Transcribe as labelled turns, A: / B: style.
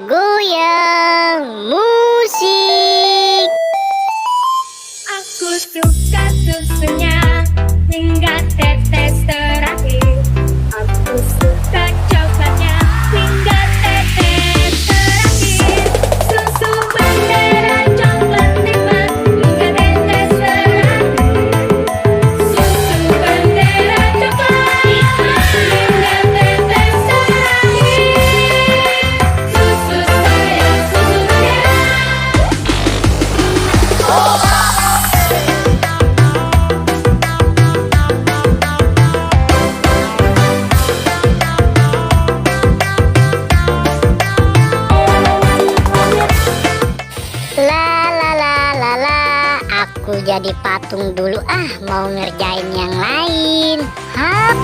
A: goyang musik.
B: Aku suka susunya hingga tetes terakhir. Aku suka coklatnya hingga tetes terakhir. Susu bendera coklat nikmat hingga tetes terakhir. Susu bendera coklat nikmat hingga tetes terakhir. Susu sayang, susu bendera.
A: La la la la la, aku jadi patung dulu mau ngerjain yang lain. Hap.